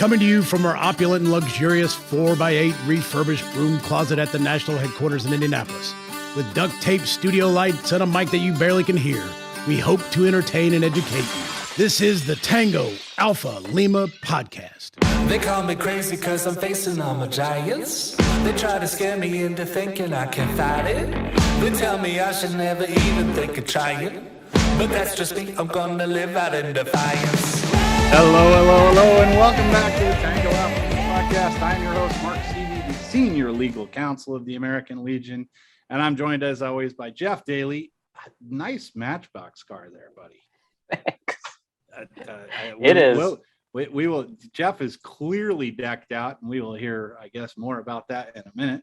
Coming to you from our opulent and luxurious 4x8 refurbished room closet at the national headquarters in Indianapolis. With duct tape, studio lights, and a mic that you barely can hear, we hope to entertain and educate you. This is the Tango Alpha Lima podcast. They call me crazy cause I'm facing all my giants. They try to scare me into thinking I can fight it. They tell me I should never even think of trying. But that's just me, I'm gonna live out in defiance. Hello, and welcome back to the Tango Alpha Lima podcast. I'm your host, Mark Seavey, the Senior Legal Counsel of the American Legion. And I'm joined, as always, by Jeff Daly. Nice Matchbox car there, buddy. Thanks. It is. We will. Jeff is clearly decked out, and we will hear, I guess, more about that in a minute.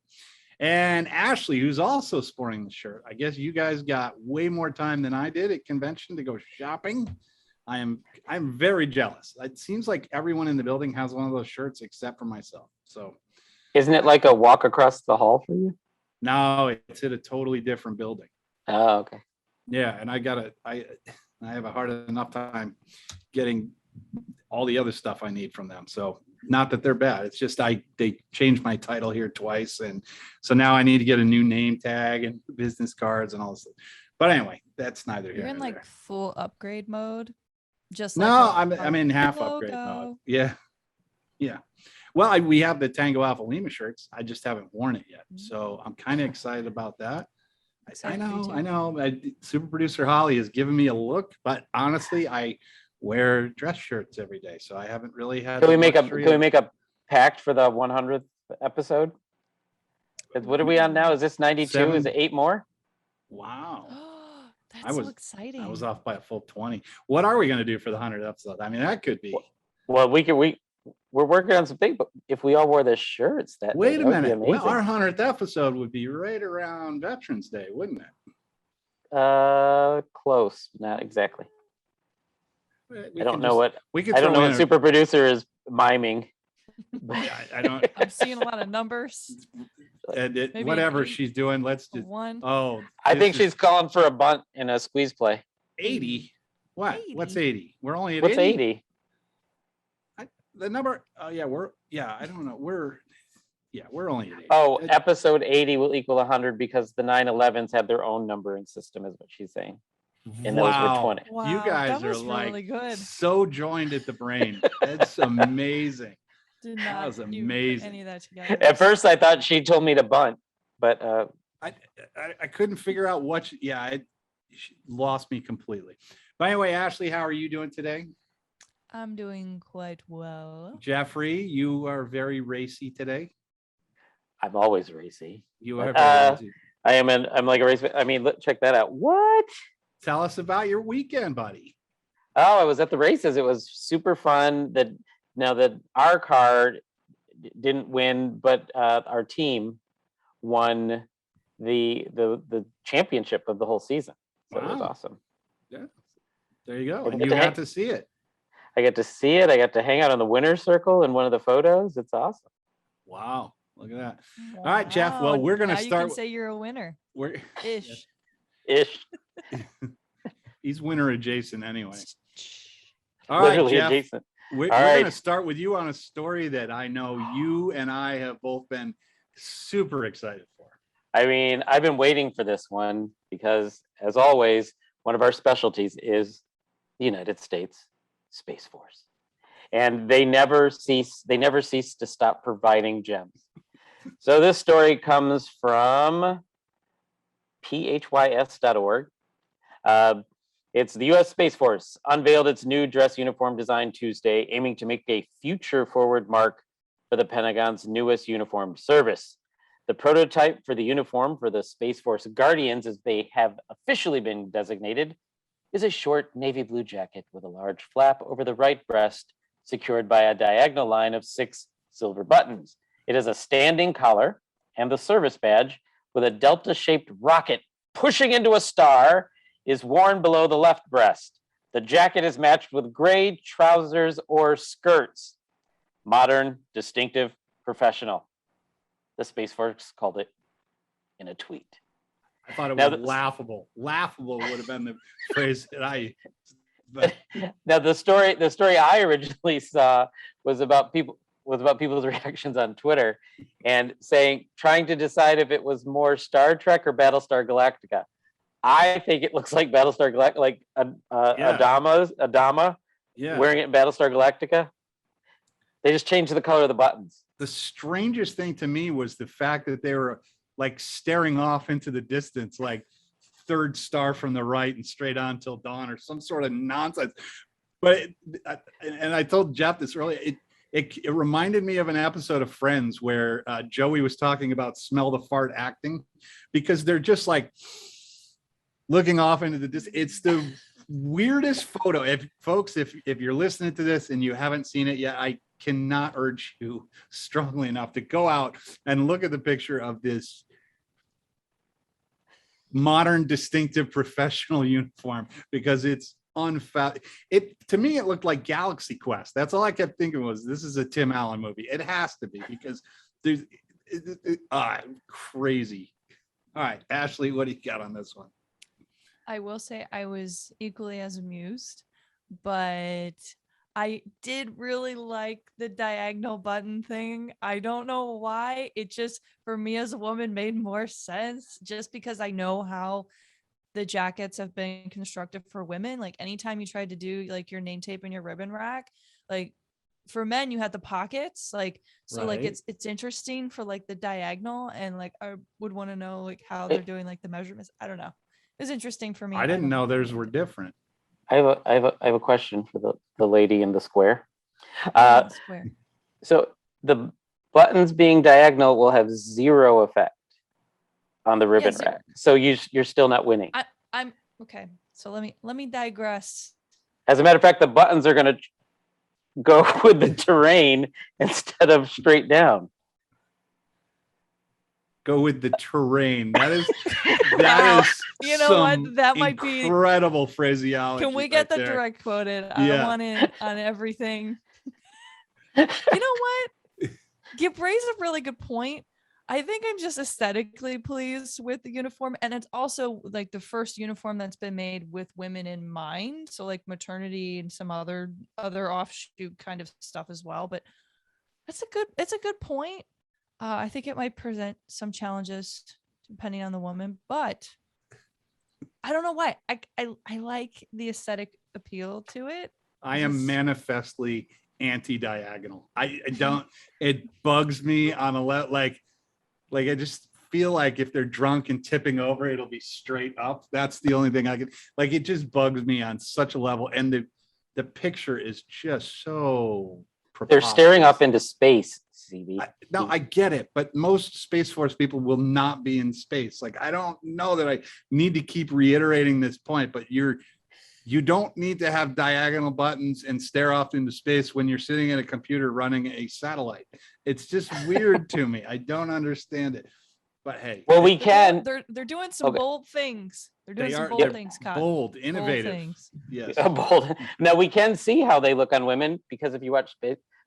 And Ashley, who's also sporting the shirt. I guess you guys got way more time than I did at convention to go shopping. I'm very jealous. It seems like everyone in the building has one of those shirts except for myself. So, isn't it like a walk across the hall for you? No, it's at a totally different building. Oh, okay. Yeah, and I have a hard enough time getting all the other stuff I need from them. So not that they're bad. It's just they changed my title here twice. And so now I need to get a new name tag and business cards and all this. But anyway, that's neither here You're in like there. full upgrade mode. Just no, like I'm in half upgrade mode. Yeah. Well, we have the Tango Alpha Lima shirts. I just haven't worn it yet. So I'm kind of excited about that. I know. Super producer Holly has given me a look, but honestly, I wear dress shirts every day, so I haven't really had. Can we make a pact for the 100th episode? What are we on now? Is this 92? 7. Is it 8 more? Wow. That's so exciting. I was off by a full 20. What are we going to do for the 100th episode? I mean, that could be. Well, we're working on some things, but if we all wore the shirts, wait a minute. Well, our 100th episode would be right around Veterans Day, wouldn't it? Close, not exactly. I don't know what super producer is miming. I don't. I'm seeing a lot of numbers. And whatever she's doing, let's just. One. Oh, I think she's calling for a bunt in a squeeze play. 80. What? 80? What's 80? We're only at What's 80? The number. Oh yeah, I don't know. We're only at 80. Oh, episode 80 will equal 100 because the 9/11s have their own numbering system, is what she's saying. And those were 20. Wow, you guys that was are like really good. so joined at the brain. That's amazing. Did not That was do amazing. any of that together. At first, I thought she told me to bunt, but I couldn't figure out what. She lost me completely. But anyway, Ashley, how are you doing today? I'm doing quite well. Jeffrey, you are very racy today. I'm always racy. You are very racy. I'm like a race. I mean, check that out. What? Tell us about your weekend, buddy. Oh, I was at the races. It was super fun. Our car didn't win, but our team won the championship of the whole season. So It was awesome. Yeah, there you go. And you got to see it. I get to see it. I got to hang out on the winner's circle in one of the photos. It's awesome. Wow, look at that. All right, Jeff. Well, we're going to start. You can say you're a winner. We're Ish. He's winner adjacent anyway. All right, Literally Jeff. adjacent. We're going to start with you on a story that I know you and I have both been super excited for. I mean, I've been waiting for this one because, as always, one of our specialties is the United States Space Force. And they never cease to stop providing gems. So this story comes from phys.org. It's the U.S. Space Force unveiled its new dress uniform design Tuesday, aiming to make a future-forward mark for the Pentagon's newest uniformed service. The prototype for the uniform for the Space Force Guardians, as they have officially been designated, is a short navy blue jacket with a large flap over the right breast, secured by a diagonal line of 6 silver buttons. It has a standing collar and the service badge with a delta-shaped rocket pushing into a star is worn below the left breast. The jacket is matched with gray trousers or skirts. Modern, distinctive, professional. The Space Force called it in a tweet. I thought it was laughable. Laughable would have been the phrase that I But Now the story I originally saw was about people's reactions on Twitter and trying to decide if it was more Star Trek or Battlestar Galactica. I think it looks like Battlestar Galactica, like Adama yeah, wearing it in Battlestar Galactica. They just changed the color of the buttons. the strangest thing to me was the fact that they were like staring off into the distance, like third star from the right and straight on till dawn or some sort of nonsense. But and I told Jeff this earlier. It reminded me of an episode of Friends where Joey was talking about smell the fart acting, because they're just like looking off into the distance. It's the weirdest photo. If you're listening to this and you haven't seen it yet, I cannot urge you strongly enough to go out and look at the picture of this modern, distinctive professional uniform, because it's to me it looked like Galaxy Quest. That's all I kept thinking was, this is a Tim Allen movie. It has to be, because there's crazy. All right, Ashley, what do you got on this one? I will say I was equally as amused, but I did really like the diagonal button thing. I don't know why. It just, for me as a woman, made more sense, just because I know how the jackets have been constructed for women. Like anytime you tried to do like your name tape and your ribbon rack, like for men, you had the pockets, like, so like Right. it's interesting for like the diagonal, and like I would want to know like how they're doing like the measurements. I don't know. It was interesting for me. I didn't don't know theirs were different. I have a question for the lady in the square. Square. So the buttons being diagonal will have zero effect on the ribbon zero. rack. So you're still not winning. I'm okay. So let me digress. As a matter of fact, the buttons are going to go with the terrain instead of straight down. Go with the terrain. That is Wow. You know what? some That might be incredible phraseology. Can we get right the there. direct quoted? I don't want it on everything. You know what? You raise a really good point. I think I'm just aesthetically pleased with the uniform, and it's also like the first uniform that's been made with women in mind. So like maternity and some other offshoot kind of stuff as well. But it's a good point. I think it might present some challenges depending on the woman, but I don't know why. I like the aesthetic appeal to it. I am manifestly anti-diagonal. I don't. It bugs me on a like I just feel like if they're drunk and tipping over, it'll be straight up. That's the only thing I can like. It just bugs me on such a level, and the picture is just so. They're staring up into space. CB. No, I get it, but most Space Force people will not be in space. Like, I don't know that I need to keep reiterating this point, but you don't need to have diagonal buttons and stare off into space when you're sitting at a computer running a satellite. It's just weird to me. I don't understand it. But hey, well, we can. They're doing some bold things. They're doing some bold things, Kyle. Bold, innovative. Bold things. Yes. Bold. Now we can see how they look on women, because if you watch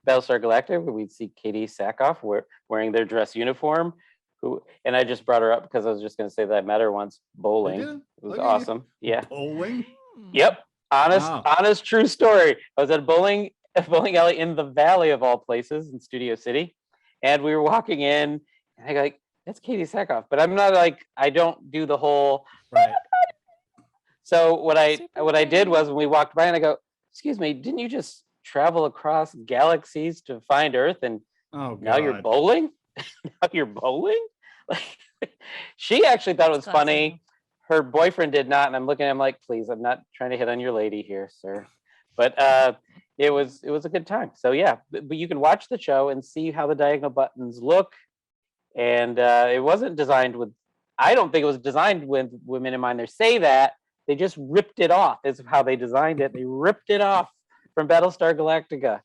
Battlestar Galactica, we'd see Katie Sackhoff wearing their dress uniform. And I just brought her up because I was just going to say that I met her once bowling. It was awesome. Yeah. Bowling. Yep. Honest, true story. I was at a bowling alley in the Valley of all places in Studio City, and we were walking in, and I go like, "That's Katie Sackhoff," but I'm not like, I don't do the whole. Right. So what I did was, when we walked by, and I go, "Excuse me, didn't you just travel across galaxies to find Earth, and now you're bowling?" Now you're bowling? Like, she actually thought it was funny. Her boyfriend did not, and I'm looking at him like, please, I'm not trying to hit on your lady here, sir. But it was a good time. So yeah, but you can watch the show and see how the diagonal buttons look. And it wasn't designed with, I don't think it was designed with women in mind. They say that they just ripped it off. Is how they designed it. They ripped it off from Battlestar Galactica.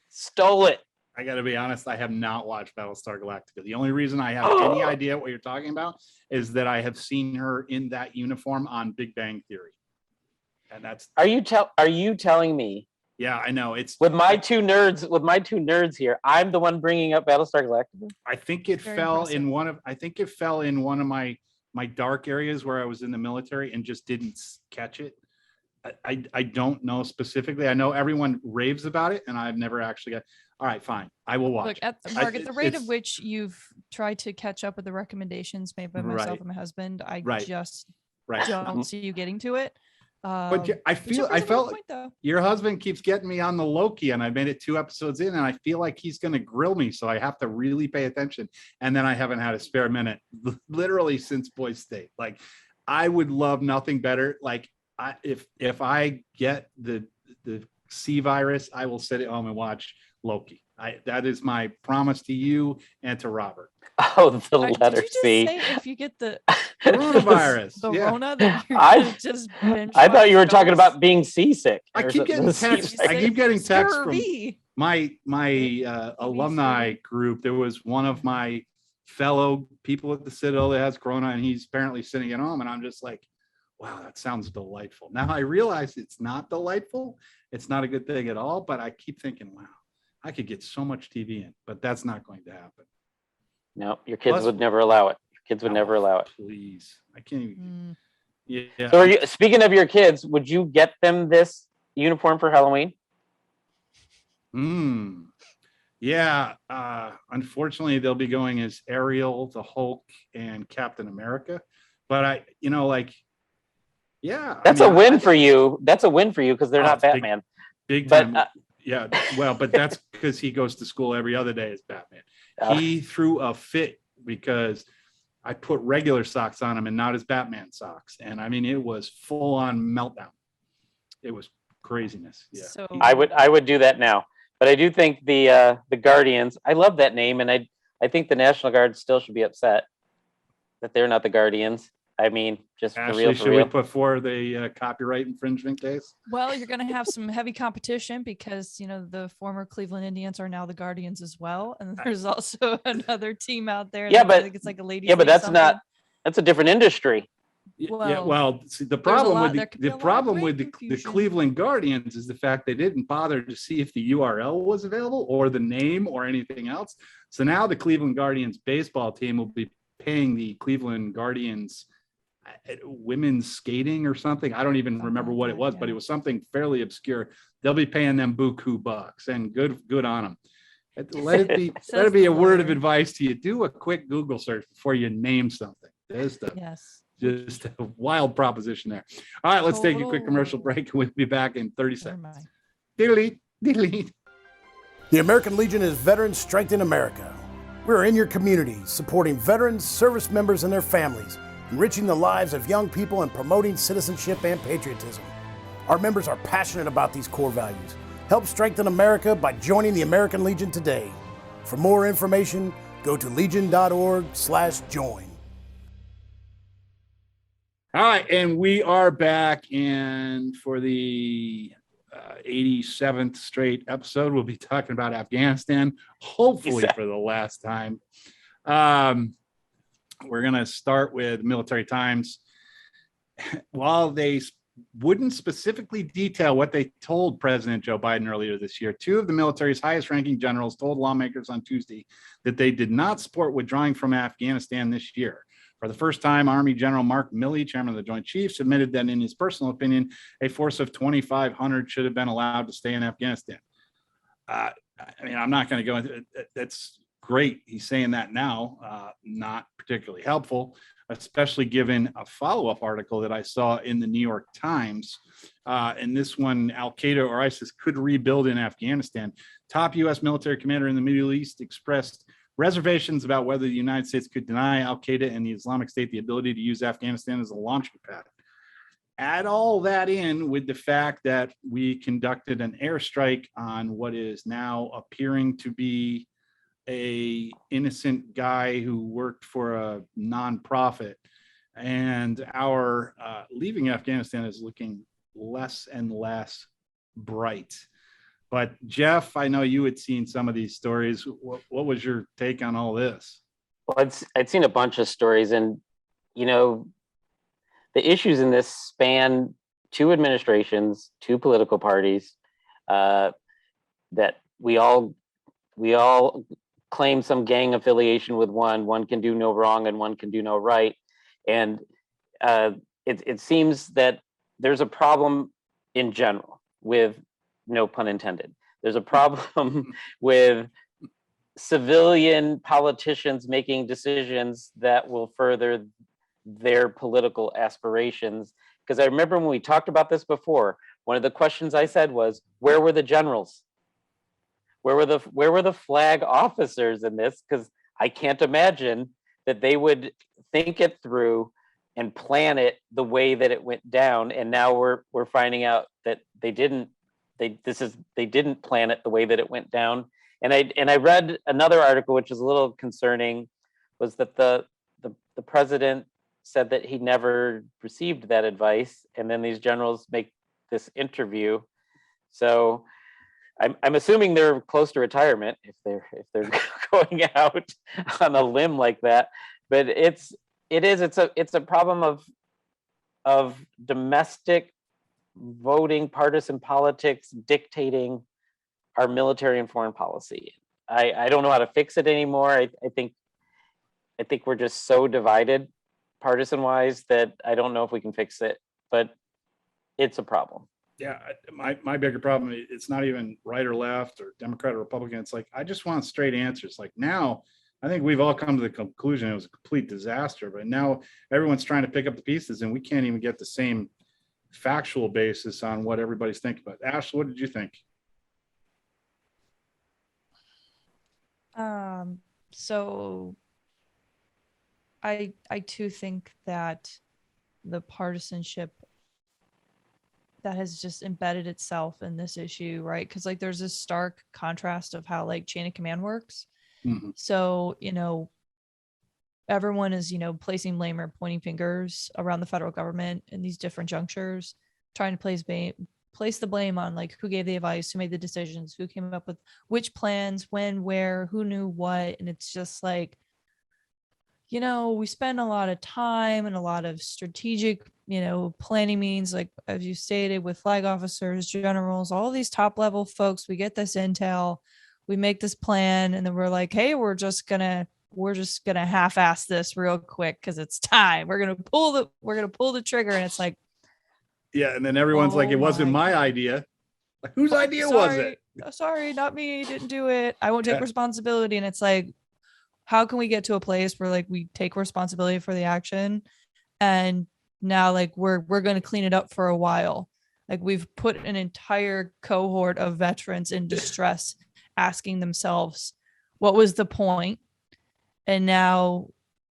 Stole it. I got to be honest, I have not watched Battlestar Galactica. The only reason I have any idea what you're talking about is that I have seen her in that uniform on Big Bang Theory. And that's. Are you telling me? Yeah, I know. It's with my two nerds here. I'm the one bringing up Battlestar Galactica. I think it fell in one of my dark areas where I was in the military and just didn't catch it. I don't know specifically. I know everyone raves about it, and I've never actually got. All right, fine. I will watch. Look, Mark, at the rate of which you've tried to catch up with the recommendations made by myself and my husband, I just don't see you getting to it. But I felt like your husband keeps getting me on the Loki, and I made it 2 episodes in, and I feel like he's going to grill me, so I have to really pay attention. And then I haven't had a spare minute, literally since Boise State. Like, I would love nothing better. Like, if I get the C virus, I will sit at home and watch Loki. That is my promise to you and to Robert. Oh, the letter C. Say if you get the coronavirus, the Rona, that you're just I thought you were talking about being seasick. I keep getting texts. I keep getting texts from my alumni group. There was one of my fellow people at the Citadel that has corona, and he's apparently sitting at home, and I'm just like, wow, that sounds delightful. Now I realize it's not delightful. It's not a good thing at all, but I keep thinking, wow, I could get so much TV in, but that's not going to happen. No, your kids would never allow it. Your kids would never allow it. Please. I can't even. Yeah. So speaking of your kids, would you get them this uniform for Halloween? Yeah. Unfortunately, they'll be going as Ariel, the Hulk, and Captain America. But that's a win for you. That's a win for you because they're not Batman. Big time. Yeah. Well, but that's because he goes to school every other day as Batman. He threw a fit because I put regular socks on him and not his Batman socks. And I mean, it was full on meltdown. It was craziness. Yeah. So I would do that now. But I do think the Guardians, I love that name, and I think the National Guard still should be upset that they're not the Guardians. I mean, just Ashley, should we put forward the copyright infringement case? Well, you're going to have some heavy competition because, the former Cleveland Indians are now the Guardians as well. And there's also another team out there. Yeah, but I think it's like a lady. Yeah, but that's a different industry. Well, see, the problem with the Cleveland Guardians is the fact they didn't bother to see if the URL was available or the name or anything else. So now the Cleveland Guardians baseball team will be paying the Cleveland Guardians women's skating or something. I don't even remember what it was, but it was something fairly obscure. They'll be paying them buku bucks, and good on them. Let it be a word of advice to you. Do a quick Google search before you name something. There's just a wild proposition there. All right, let's take a quick commercial break. We'll be back in 30 seconds. Delete. The American Legion is Veterans Strengthen America. We're in your community, supporting veterans, service members, and their families, enriching the lives of young people and promoting citizenship and patriotism. Our members are passionate about these core values. Help strengthen America by joining the American Legion today. For more information, go to legion.org/join. All right, and we are back, and for the 87th straight episode, we'll be talking about Afghanistan, hopefully for the last time. We're going to start with Military Times. While they wouldn't specifically detail what they told President Joe Biden earlier this year, 2 of the military's highest ranking generals told lawmakers on Tuesday that they did not support withdrawing from Afghanistan this year. For the first time, Army General Mark Milley, chairman of the Joint Chiefs, admitted that in his personal opinion, a force of 2,500 should have been allowed to stay in Afghanistan. I mean, I'm not going to go into it. That's great. He's saying that now, not particularly helpful, especially given a follow-up article that I saw in the New York Times. And this one, Al-Qaeda or ISIS could rebuild in Afghanistan. Top U.S. military commander in the Middle East expressed reservations about whether the United States could deny Al-Qaeda and the Islamic State the ability to use Afghanistan as a launching pad. Add all that in with the fact that we conducted an airstrike on what is now appearing to be a innocent guy who worked for a nonprofit, and our leaving Afghanistan is looking less and less bright. But Jeff, I know you had seen some of these stories. What was your take on all this? Well, I'd seen a bunch of stories, and the issues in this span 2 administrations, 2 political parties, that we all claim some gang affiliation with one can do no wrong and one can do no right. And it seems that there's a problem in general, with no pun intended. There's a problem with civilian politicians making decisions that will further their political aspirations. Because I remember when we talked about this before, one of the questions I said was, where were the generals? Where were the flag officers in this? Because I can't imagine that they would think it through and plan it the way that it went down. And now we're finding out that they didn't. They didn't plan it the way that it went down. And I read another article which is a little concerning, was that the president said that he never received that advice, and then these generals make this interview. So I'm assuming they're close to retirement if they're going out on a limb like that. But it's a problem of domestic voting, partisan politics dictating our military and foreign policy. I don't know how to fix it anymore. I think we're just so divided partisan wise that I don't know if we can fix it, but it's a problem. Yeah, my bigger problem, it's not even right or left or Democrat or Republican. It's like, I just want straight answers. Like now, I think we've all come to the conclusion it was a complete disaster, but now everyone's trying to pick up the pieces and we can't even get the same factual basis on what everybody's thinking about. Ash, what did you think? So I too think that the partisanship that has just embedded itself in this issue, right? Because like there's this stark contrast of how like chain of command works. Mm-hmm. So, everyone is, placing blame or pointing fingers around the federal government in these different junctures, trying to place the blame on like who gave the advice, who made the decisions, who came up with which plans, when, where, who knew what. And it's just like, we spend a lot of time and a lot of strategic, planning means, like, as you stated, with flag officers, generals, all these top level folks, we get this intel, we make this plan, and then we're like, hey, we're just gonna half-ass this real quick because it's time. We're gonna pull the trigger, and it's like, yeah, and then everyone's like, it wasn't my idea. Like, whose idea was it? Sorry, not me. Didn't do it. I won't take responsibility. And it's like, how can we get to a place where like we take responsibility for the action, and now like we're going to clean it up for a while? Like we've put an entire cohort of veterans in distress asking themselves, what was the point? And now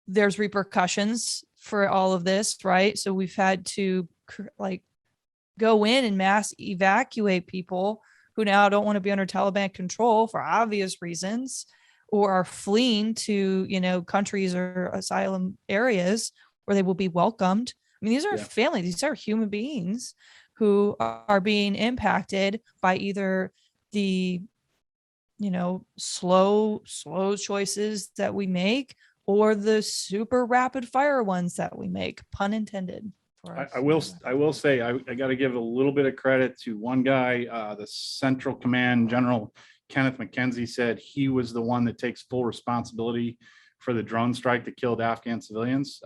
there's repercussions for all of this, right? So we've had to like go in and mass evacuate people who now don't want to be under Taliban control for obvious reasons, or are fleeing to, countries or asylum areas where they will be welcomed. I mean, these are family, these are human beings who are being impacted by either the, slow choices that we make, or the super rapid fire ones that we make, pun intended. I will say, I got to give a little bit of credit to one guy, the Central Command General Kenneth McKenzie said he was the one that takes full responsibility for the drone strike that killed Afghan civilians.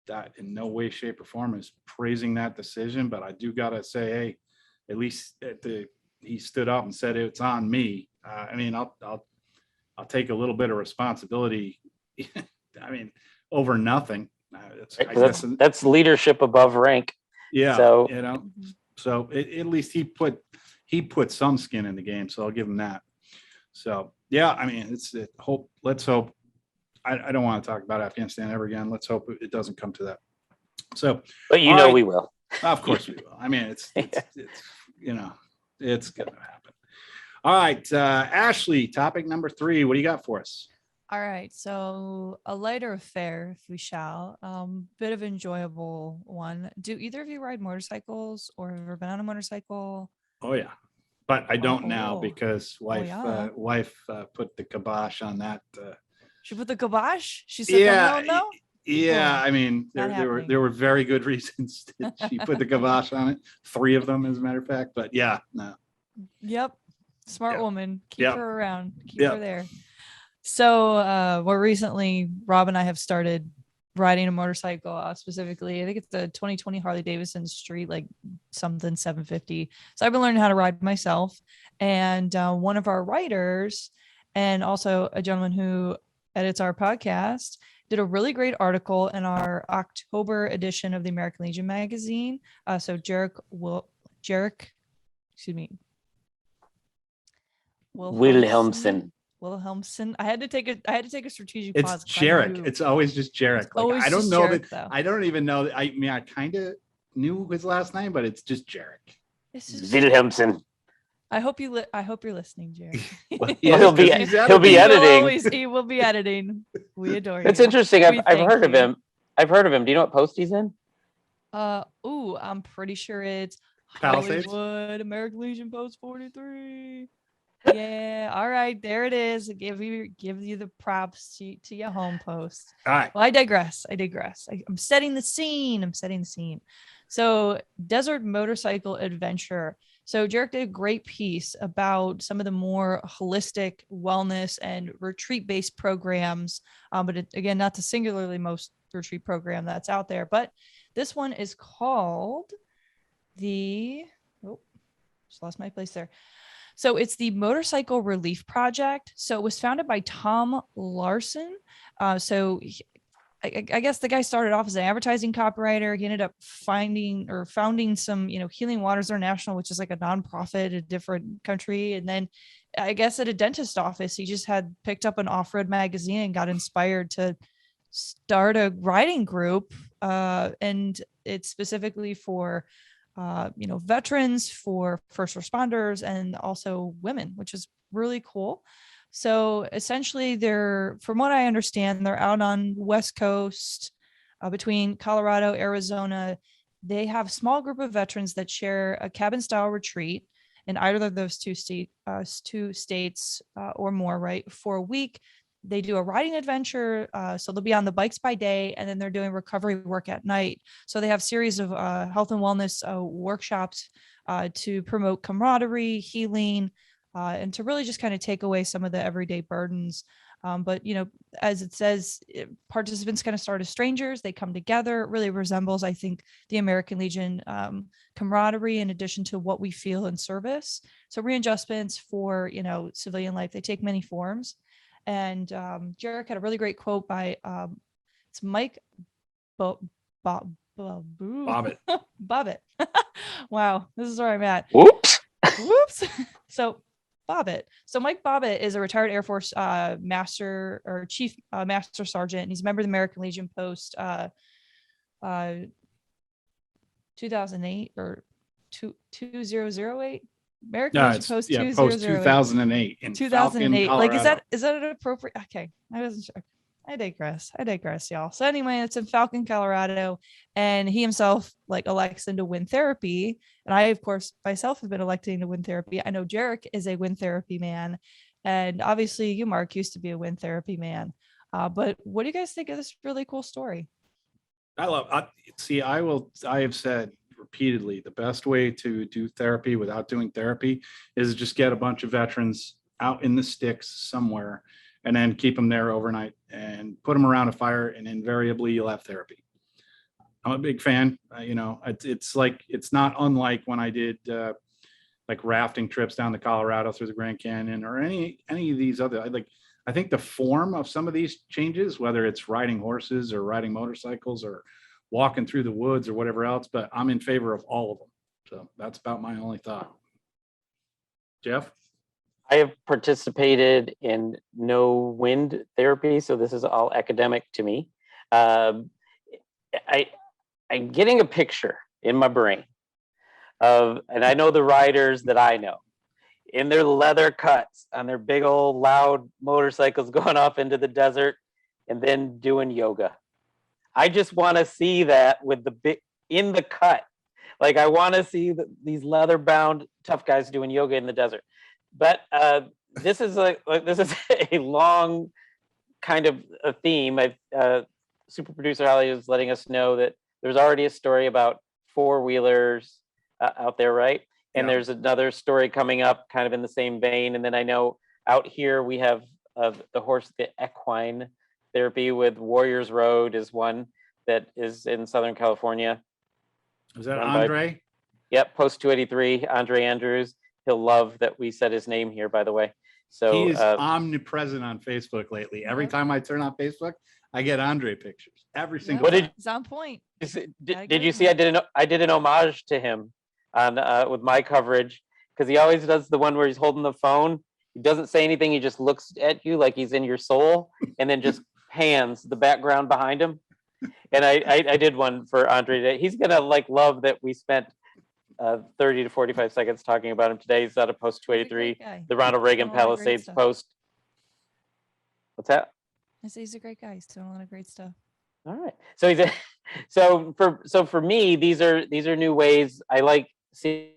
That in no way, shape, or form is praising that decision, but I do got to say, hey, at least he stood up and said it's on me. I mean, I'll take a little bit of responsibility. I mean, over nothing. That's leadership above rank. Yeah. So so at least he put some skin in the game. So I'll give him that. So yeah, I mean, let's hope. I don't want to talk about Afghanistan ever again. Let's hope it doesn't come to that. So, but we will. Of course we will. I mean, it's going to happen. All right, Ashley, topic number 3. What do you got for us? All right, so a lighter affair, if we shall, bit of enjoyable one. Do either of you ride motorcycles or have ever been on a motorcycle? Oh yeah, but I don't now because wife put the kibosh on that. She put the kibosh? She said no. Yeah, I mean, there were very good reasons that she put the kibosh on it. 3 of them, as a matter of fact. But yeah, no. Yep, smart woman. Keep her around. Keep her there. So more recently, Rob and I have started riding a motorcycle, specifically. I think it's the 2020 Harley Davidson Street, like something 750. So I've been learning how to ride myself. And one of our writers, and also a gentleman who edits our podcast, did a really great article in our October edition of the American Legion magazine. So Jarek, excuse me, Wilhelmsen. I had to take a strategic It's pause. Jarek. It's always just Jarek. Like, always I don't just know Jarek, that. though. I don't even know that. I mean, I kind of knew his last name, but it's just Jarek. Wilhelmsen. I hope you're listening, Jarek. He'll be editing. He will be editing. We adore you. It's interesting. I've heard of you. him. I've heard of him. Do you know what post he's in? I'm pretty sure it's Palisades? Hollywood American Legion Post 43. Yeah, all right, there it is. Give you the props to your home post. All right. Well, I digress. I'm setting the scene. So, desert motorcycle adventure. So Jarek did a great piece about some of the more holistic wellness and retreat-based programs. But again, not the singularly most retreat program that's out there. But this one is called just lost my place there. So it's the Motorcycle Relief Project. So it was founded by Tom Larson. I guess the guy started off as an advertising copywriter. He ended up founding some, Healing Waters International, which is like a nonprofit in a different country. And then I guess at a dentist office, he just had picked up an off-road magazine and got inspired to start a writing group. And it's specifically for, veterans, for first responders, and also women, which is really cool. So essentially from what I understand, they're out on West Coast between Colorado, Arizona. They have a small group of veterans that share a cabin style retreat in either of those two states or more, right? For a week, they do a riding adventure. So they'll be on the bikes by day, and then they're doing recovery work at night. So they have a series of health and wellness workshops to promote camaraderie, healing, and to really just kind of take away some of the everyday burdens. But, as it says, participants kind of start as strangers. They come together. It really resembles, I think, the American Legion camaraderie in addition to what we feel in service. So readjustments for, civilian life, they take many forms. And Jarek had a really great quote by it's Mike Bobbitt. Bobbitt. Wow, this is where I'm at. Whoops. So Bobbitt. So Mike Bobbitt is a retired Air Force master or chief master sergeant, and he's a member of the American Legion post 2008 or 2008. American Legion post 2008 in 2008. Falcon, like, Colorado. is that an appropriate? Okay, I wasn't sure. I digress, y'all. So anyway, it's in Falcon, Colorado, and he himself elects into wind therapy. And I, of course, myself have been electing to wind therapy. I know Jarek is a wind therapy man, and obviously you, Mark, used to be a wind therapy man. But what do you guys think of this really cool story? I have said repeatedly, the best way to do therapy without doing therapy is just get a bunch of veterans out in the sticks somewhere and then keep them there overnight and put them around a fire, and invariably you'll have therapy. I'm a big fan. It's not unlike when I did rafting trips down the Colorado through the Grand Canyon or any of these other, I think the form of some of these changes, whether it's riding horses or riding motorcycles or walking through the woods or whatever else, but I'm in favor of all of them. So that's about my only thought. Jeff? I have participated in no wind therapy, so this is all academic to me. I'm getting a picture in my brain of, and I know the riders that I know, in their leather cuts on their big old loud motorcycles going off into the desert and then doing yoga. I just want to see that with the big in the cut. I want to see these leather bound tough guys doing yoga in the desert. But this is a long kind of a theme. Super producer Holly is letting us know that there's already a story about four-wheelers out there, right? And there's another story coming up kind of in the same vein. And then I know out here we have the horse, the equine therapy with Warriors Road is one that is in Southern California. Is that Run by- Andre? Yep, Post 283, Andre Andrews. He'll love that we said his name here, by the way. So He is omnipresent on Facebook lately. Every Yep. time I turn on Facebook, I get Andre pictures every single What time. did- It's on point. did you see? I did an homage to him on with my coverage, because he always does the one where he's holding the phone. He doesn't say anything. He just looks at you like he's in your soul, and then just pans the background behind him. And I did one for Andre today. He's gonna love that we spent 30 to 45 seconds talking about him today. He's out of Post He's a great 283, guy. the Ronald Reagan Doing a lot of great Palisades stuff. post. What's that? I say he's a great guy. He's doing a lot of great stuff. All right. So he's so for me, these are new ways. I like seeing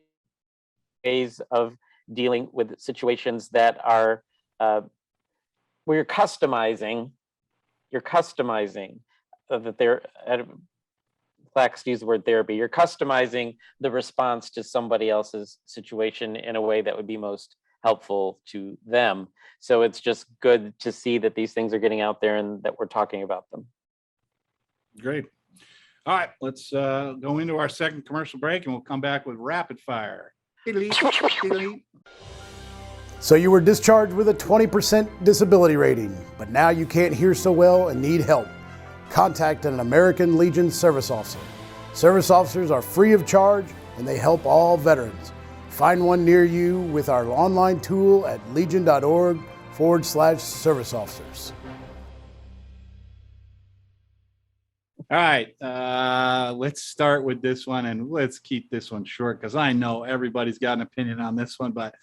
ways of dealing with situations that are where you're customizing that they're Flax used the word therapy. You're customizing the response to somebody else's situation in a way that would be most helpful to them. So it's just good to see that these things are getting out there and that we're talking about them. Great. All right, let's go into our second commercial break, and we'll come back with rapid fire. So you were discharged with a 20% disability rating, but now you can't hear so well and need help. Contact an American Legion service officer. Service officers are free of charge and they help all veterans. Find one near you with our online tool at legion.org/service officers. All right, let's start with this one, and let's keep this one short because I know everybody's got an opinion on this one, but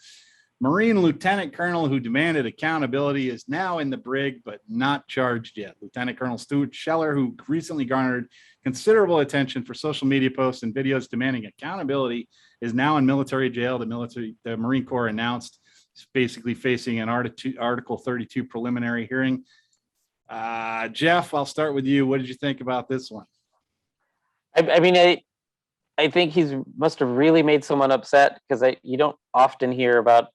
Marine Lieutenant Colonel who demanded accountability is now in the brig, but not charged yet. Lieutenant Colonel Stuart Scheller, who recently garnered considerable attention for social media posts and videos demanding accountability, is now in military jail. The Marine Corps announced he's basically facing an Article 32 preliminary hearing. Jeff, I'll start with you. What did you think about this one? I mean, I think he's must have really made someone upset, because you don't often hear about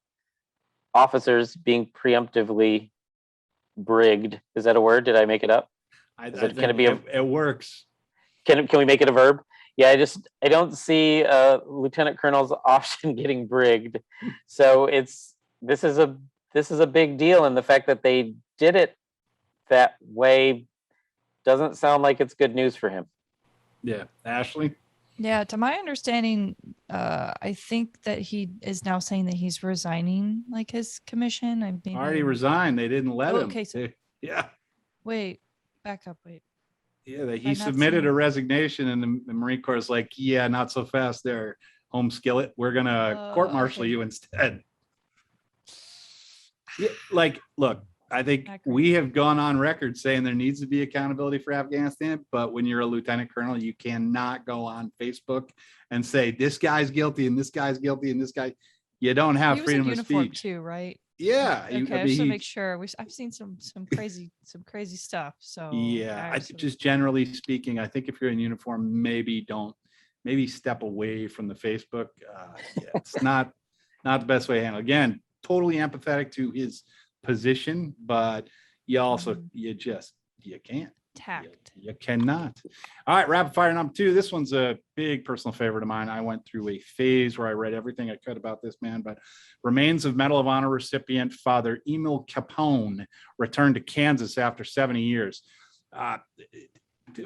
officers being preemptively brigged. Is that a word? Did I make it up? Can it be? It works. Can we make it a verb? Yeah, I don't see lieutenant colonels often getting brigged. So this is a big deal, and the fact that they did it that way doesn't sound like it's good news for him. Yeah, Ashley. Yeah, to my understanding, I think that he is now saying that he's resigning his commission. Already resigned. They didn't let him. Okay, so Yeah. wait, back up, wait. Yeah, he submitted a resignation, and the Marine Corps is like, yeah, not so fast there, home skillet. We're gonna court-martial you instead. Yeah, look, I think we have gone on record saying there needs to be accountability for Afghanistan, but when you're a lieutenant colonel, you cannot go on Facebook and say this guy's guilty and this guy's guilty and this guy. You don't have freedom of speech too, right? Yeah. Okay, I just to make sure. I've seen some crazy stuff. So yeah, just generally speaking, I think if you're in uniform, maybe step away from the Facebook. Yeah, it's not the best way to handle. Again, totally empathetic to his position, but you also you can't. Tact. You cannot. All right, rapid fire number 2. This one's a big personal favorite of mine. I went through a phase where I read everything I could about this man, but remains of Medal of Honor recipient Father Emil Kapaun returned to Kansas after 70 years.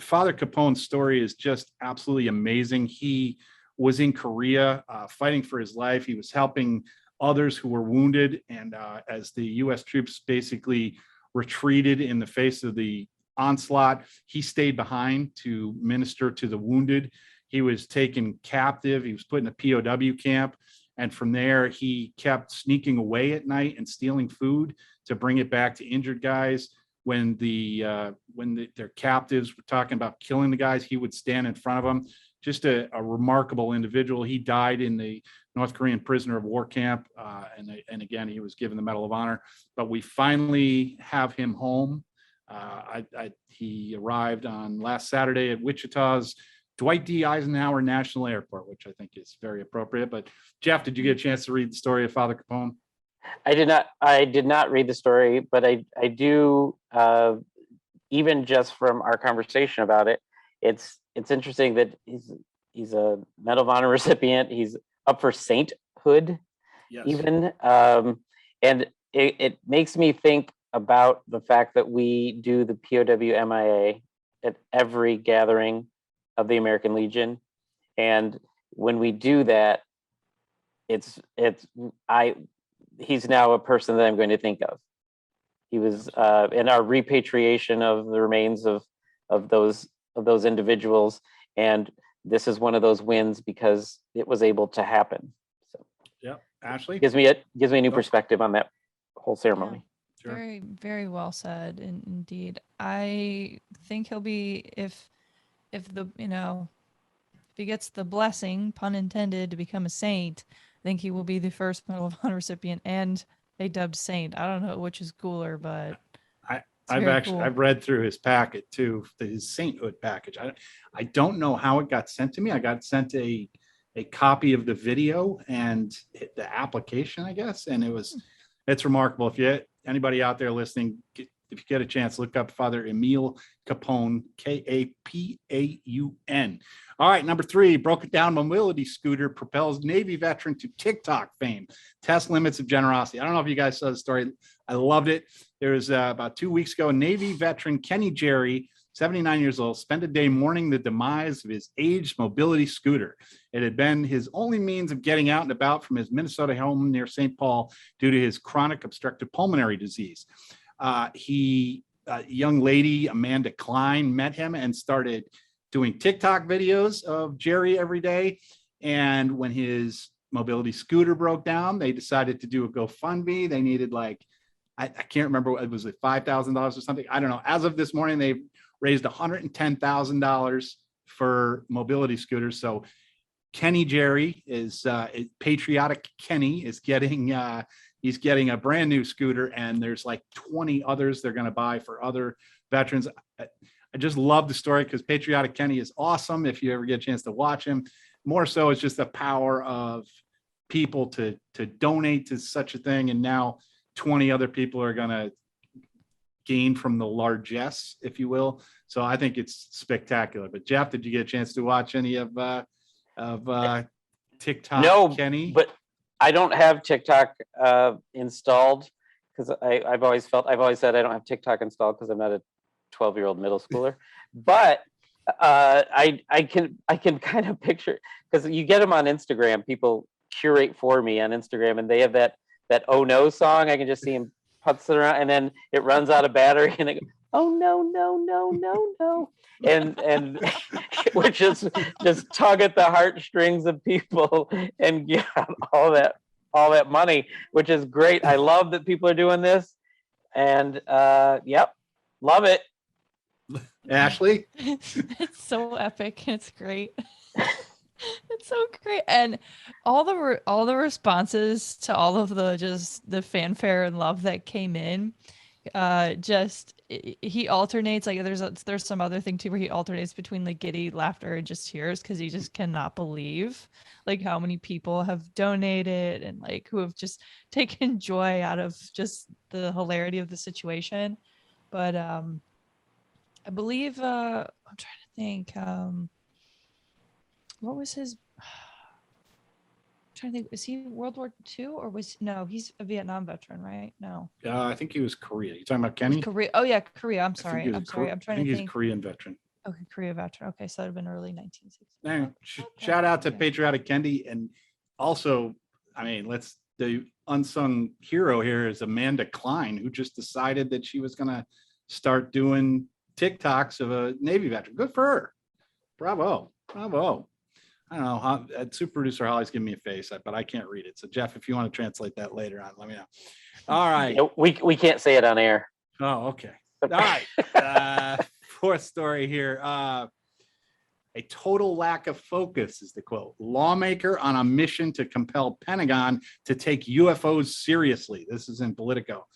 Father Kapaun's story is just absolutely amazing. He was in Korea fighting for his life. He was helping others who were wounded, and as the U.S. troops basically retreated in the face of the onslaught, he stayed behind to minister to the wounded. He was taken captive. He was put in a POW camp, and from there he kept sneaking away at night and stealing food to bring it back to injured guys. When their captives were talking about killing the guys, he would stand in front of them. Just a remarkable individual. He died in the North Korean prisoner of war camp, and again he was given the Medal of Honor. But we finally have him home. He arrived on last Saturday at Wichita's Dwight D. Eisenhower National Airport, which I think is very appropriate. But Jeff, did you get a chance to read the story of Father Kapaun? I did not read the story, but I do even just from our conversation about it, it's interesting that he's a Medal of Honor recipient. He's up for sainthood, Yes. even, and it makes me think about the fact that we do the POW-MIA at every gathering of the American Legion, and when we do that, he's now a person that I'm going to think of. He was in our repatriation of the remains of those individuals, and this is one of those wins because it was able to happen. So yeah, Ashley gives me a new perspective on that whole ceremony. Sure. Very, very well said. Indeed, I think he'll be if he gets the blessing, pun intended, to become a saint. I think he will be the first Medal of Honor recipient and a dubbed saint. I don't know which is cooler, but I've read through his packet too, his sainthood package. I don't know how it got sent to me. I got sent a copy of the video and the application, I guess, and it's remarkable. If anybody out there listening, if you get a chance, look up Father Emil Kapaun, Kapaun. All right, number 3, broke it down mobility scooter propels Navy veteran to TikTok fame. Test limits of generosity. I don't know if you guys saw the story. I loved it. There was about 2 weeks ago, Navy veteran Kenny Jerry, 79 years old, spent a day mourning the demise of his aged mobility scooter. It had been his only means of getting out and about from his Minnesota home near St. Paul due to his chronic obstructive pulmonary disease. A young lady, Amanda Klein, met him and started doing TikTok videos of Jerry every day. And when his mobility scooter broke down, they decided to do a GoFundMe. They needed I can't remember, it was like $5,000 or something. I don't know. As of this morning, they've raised $110,000 for mobility scooters. So Kenny Jerry is patriotic. Kenny is getting he's getting a brand new scooter, and there's like 20 others they're going to buy for other veterans. I just love the story because patriotic Kenny is awesome. If you ever get a chance to watch him, more so it's just the power of people to donate to such a thing, and now 20 other people are going to gain from the largesse, if you will. So I think it's spectacular. But Jeff, did you get a chance to watch any of TikTok? No, Kenny? But I don't have TikTok installed because I've always said I don't have TikTok installed because I'm not a 12-year-old middle schooler. But I can kind of picture, because you get them on Instagram. People curate for me on Instagram, and they have that "Oh No" song. I can just see him putzing around, and then it runs out of battery, and it goes, "Oh no, no, no, no, no," and which is just tug at the heartstrings of people and get all that money, which is great. I love that people are doing this, and yep, love it. Ashley? It's so epic. It's great. It's so great. And all the responses to all of the fanfare and love that came in, he alternates, like there's some other thing too where he alternates between like giddy laughter and just tears because he just cannot believe like how many people have donated and like who have just taken joy out of just the hilarity of the situation. But I believe I'm trying to think what was his I'm trying to think, is he World War II or he's a Vietnam veteran, right? No. I think he was Korea. You talking about Kenny? Korea. Oh yeah, Korea. I'm sorry. I'm trying to think. He's a Korean veteran. Okay, Korea veteran. Okay, so that would have been early 1960s. Anyway, shout out to patriotic Kenny, and also, I mean, the unsung hero here is Amanda Klein, who just decided that she was gonna start doing TikToks of a Navy veteran. Good for her. Bravo. I don't know how super producer Holly's giving me a face, but I can't read it. So Jeff, if you want to translate that later on, let me know. All right. We can't say it on air. Oh, okay. All right. Fourth story here. A total lack of focus is the quote. Lawmaker on a mission to compel Pentagon to take UFOs seriously. This is in Politico.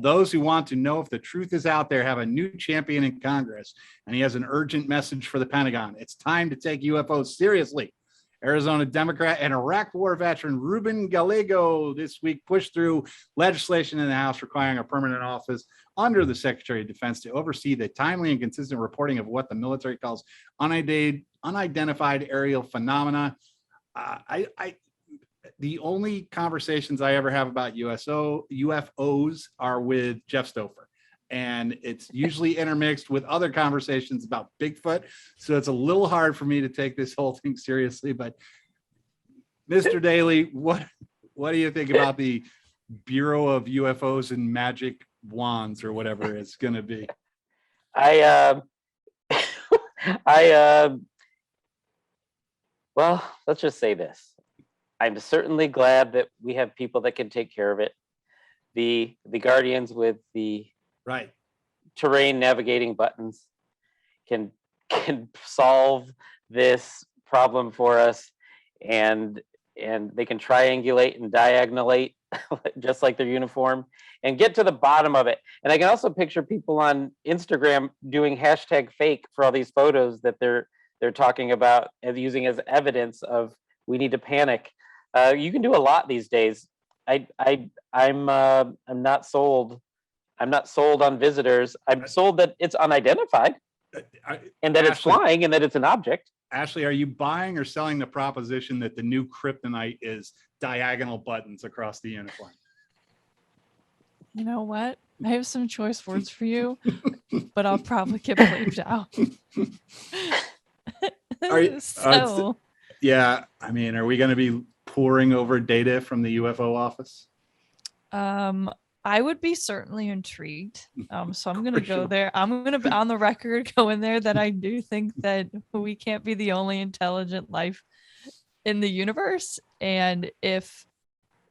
Those who want to know if the truth is out there have a new champion in Congress, and he has an urgent message for the Pentagon. It's time to take UFOs seriously. Arizona Democrat and Iraq War veteran Ruben Gallego this week pushed through legislation in the House requiring a permanent office under the Secretary of Defense to oversee the timely and consistent reporting of what the military calls unidentified aerial phenomena. The only conversations I ever have about UFOs are with Jeff Stouffer. And it's usually intermixed with other conversations about Bigfoot. So it's a little hard for me to take this whole thing seriously. But Mr. Daly, what do you think about the Bureau of UFOs and Magic Wands or whatever it's going to be? Well, let's just say this. I'm certainly glad that we have people that can take care of it. The Guardians with the right terrain navigating buttons can solve this problem for us, and they can triangulate and diagonalate just like their uniform and get to the bottom of it. And I can also picture people on Instagram doing #fake for all these photos that they're talking about as using as evidence of we need to panic. You can do a lot these days. I'm not sold. I'm not sold on visitors. I'm sold that it's unidentified and that it's flying and that it's an object. Ashley, are you buying or selling the proposition that the new kryptonite is diagonal buttons across the uniform? You know what? I have some choice words for you, but I'll probably get bleeped out. Yeah, I mean, are we going to be pouring over data from the UFO office? I would be certainly intrigued. So I'm going to go there. I'm going to be on the record go in there that I do think that we can't be the only intelligent life in the universe. And if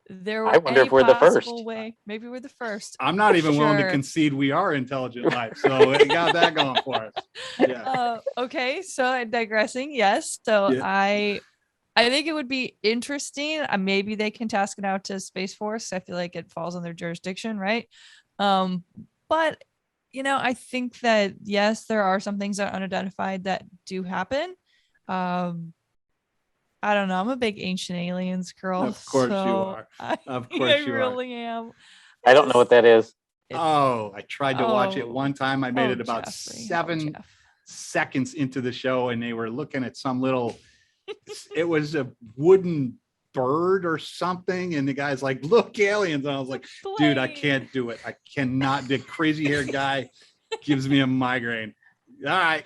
there were I wonder if we're the first way, maybe we're the first. I'm not even willing to concede we are intelligent life. So it got that going for us. Yeah. Okay. So digressing. Yes. So yeah. I think it would be interesting. Maybe they can task it out to Space Force. I feel like it falls on their jurisdiction, right? But I think that yes, there are some things that are unidentified that do happen. I don't know. I'm a big Ancient Aliens girl. Of course you are. Of course I you really am. I don't know what that is. I tried to watch it one time. I made it about Jeffrey. 7 seconds into the show, and they were looking at some little. It was a wooden bird or something, and the guy's like, "Look, aliens!" And I was like, "Dude, I can't do it. I cannot." The crazy haired guy gives me a migraine. All right.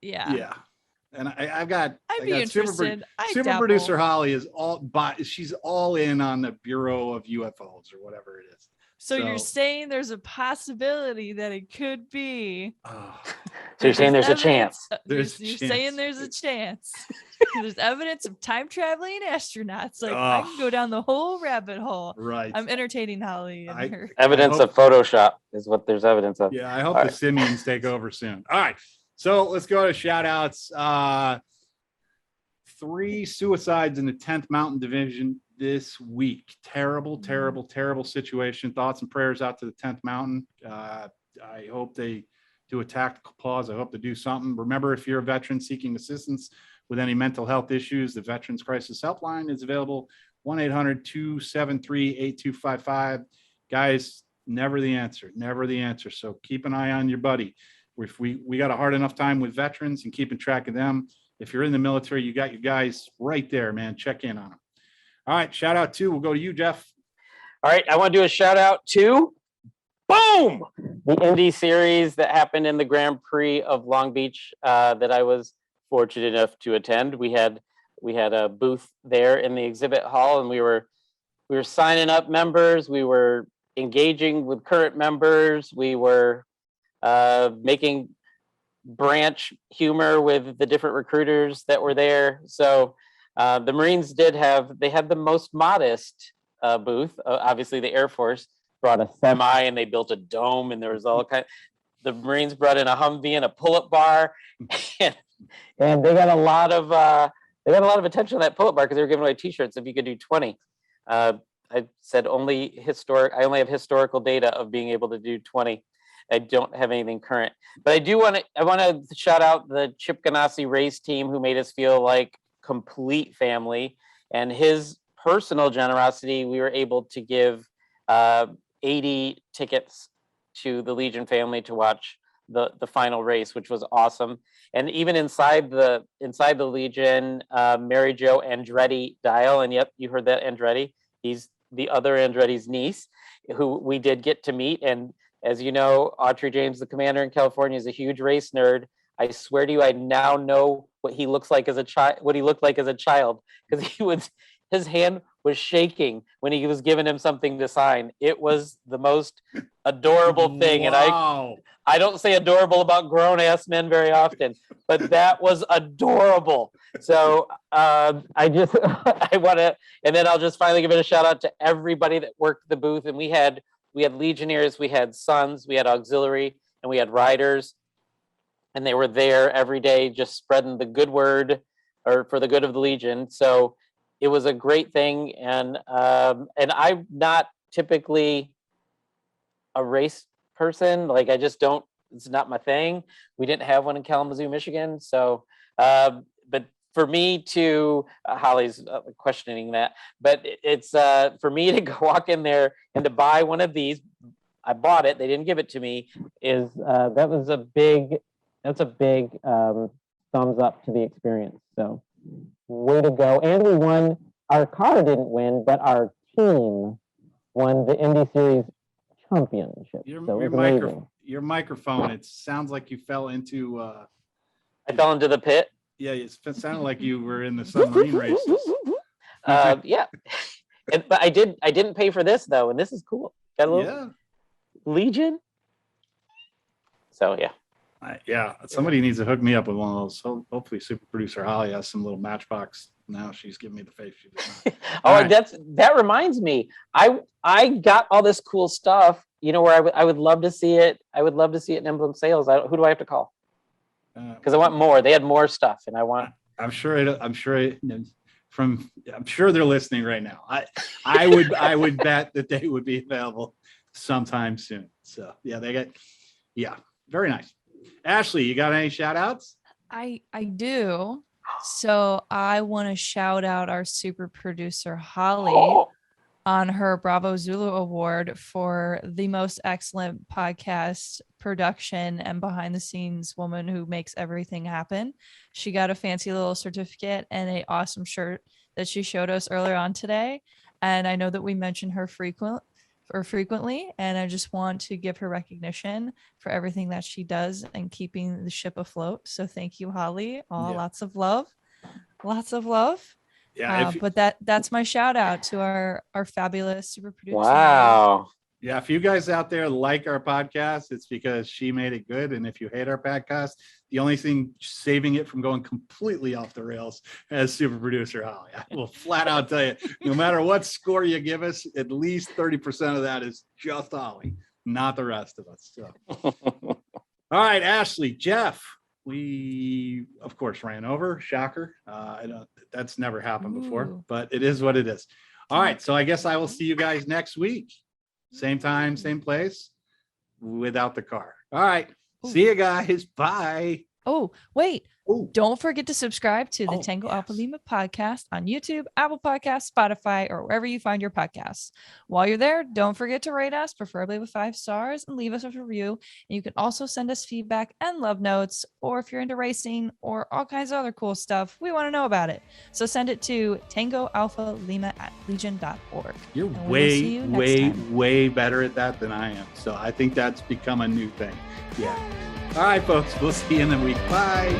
Yeah. And I've got interested. Super producer Holly is she's all in on the Bureau of UFOs or whatever it is. So you're saying there's a possibility that it could be. So you're saying there's a chance. You're saying there's a chance. There's evidence of time traveling astronauts. Like I can go down the whole rabbit hole. Right. I'm entertaining Holly. Evidence of Photoshop is what there's evidence of. Yeah, I hope the simians take over soon. All right. So let's go to shout outs. 3 suicides in the 10th Mountain Division this week. Terrible situation. Thoughts and prayers out to the 10th Mountain. I hope they do a tactical pause. I hope they do something. Remember, if you're a veteran seeking assistance with any mental health issues, the Veterans Crisis Helpline is available. 1-800-273-8255. Guys, never the answer. So keep an eye on your buddy. If we got a hard enough time with veterans and keeping track of them. If you're in the military, you got your guys right there, man. Check in on them. All right, shout out to, we'll go to you, Jeff. All right, I want to do a shout out to, boom, the Indy series that happened in the Grand Prix of Long Beach that I was fortunate enough to attend. We had a booth there in the exhibit hall, and we were signing up members. We were engaging with current members. We were making branch humor with the different recruiters that were there. So the Marines had the most modest booth. Obviously the Air Force brought a semi and they built a dome, and there was all kind. The Marines brought in a Humvee and a pull-up bar, and they got a lot of attention on that pull-up bar because they were giving away T-shirts if you could do 20. I said I only have historical data of being able to do 20. I don't have anything current, but I want to shout out the Chip Ganassi race team who made us feel like complete family, and his personal generosity. We were able to give 80 tickets to the Legion family to watch the final race, which was awesome. And even inside the Legion, Mary Jo Andretti Dial, and yep, you heard that, Andretti. He's the other Andretti's niece, who we did get to meet. And as you know, Autry James, the commander in California, is a huge race nerd. I swear to you, I now know what he looks like as a child, what he looked like as a child, because his hand was shaking when he was giving him something to sign. It was the most adorable thing. Wow. And I don't say adorable about grown ass men very often, but that was adorable. So I want to, and then I'll just finally give it a shout out to everybody that worked the booth. And we had Legionnaires, we had Sons, we had Auxiliary, and we had Riders. And they were there every day, just spreading the good word, or for the good of the Legion. So it was a great thing. And I'm not typically a race person. Like, I just don't, it's not my thing. We didn't have one in Kalamazoo, Michigan. So, but for me to, Holly's questioning that, but it's for me to go walk in there and to buy one of these, I bought it, they didn't give it to me, is that's a big thumbs up to the experience. So way to go. And we won, our car didn't win, but our team won the Indy Series championship. Your microphone, it sounds like you fell into I fell into the pit. Yeah, it sounded like you were in the submarine races. Yeah. But I didn't pay for this though, and this is cool. Got a little Legion. So yeah. Somebody needs to hook me up with one of those. So hopefully super producer Holly has some little Matchbox. Now she's giving me the face. She does not. That reminds me. I got all this cool stuff, where I would love to see it. I would love to see it in Emblem Sales. Who do I have to call? Because I want more. They had more stuff, and I want. I'm sure they're listening right now. I would bet that they would be available sometime soon. So very nice. Ashley, you got any shout outs? I do. So I want to shout out our super producer Holly on her Bravo Zulu Award for the most excellent podcast production and behind the scenes woman who makes everything happen. She got a fancy little certificate and an awesome shirt that she showed us earlier on today. And I know that we mention her frequently, and I just want to give her recognition for everything that she does and keeping the ship afloat. So thank you, Holly. Lots of love. Yeah, but that's my shout out to our fabulous super producer. Wow. Yeah, if you guys out there like our podcast, it's because she made it good. And if you hate our podcast, the only thing saving it from going completely off the rails as super producer Holly. I will flat out tell you, no matter what score you give us, at least 30% of that is just Holly, not the rest of us. So. All right, Ashley, Jeff, we of course ran over. Shocker. That's never happened before, but it is what it is. All right, so I guess I will see you guys next week. Same time, same place, without the car. All right. See you guys. Bye. Oh, wait. Don't forget to subscribe to the Tango Alpha Lima podcast on YouTube, Apple Podcasts, Spotify, or wherever you find your podcasts. While you're there, don't forget to rate us, preferably with 5 stars, and leave us a review. And you can also send us feedback and love notes, or if you're into racing or all kinds of other cool stuff, we want to know about it. So send it to tangoalphalima@legion.org. You're way better at that than I am. So I think that's become a new thing. Yeah. All right, folks. We'll see you in a week. Bye.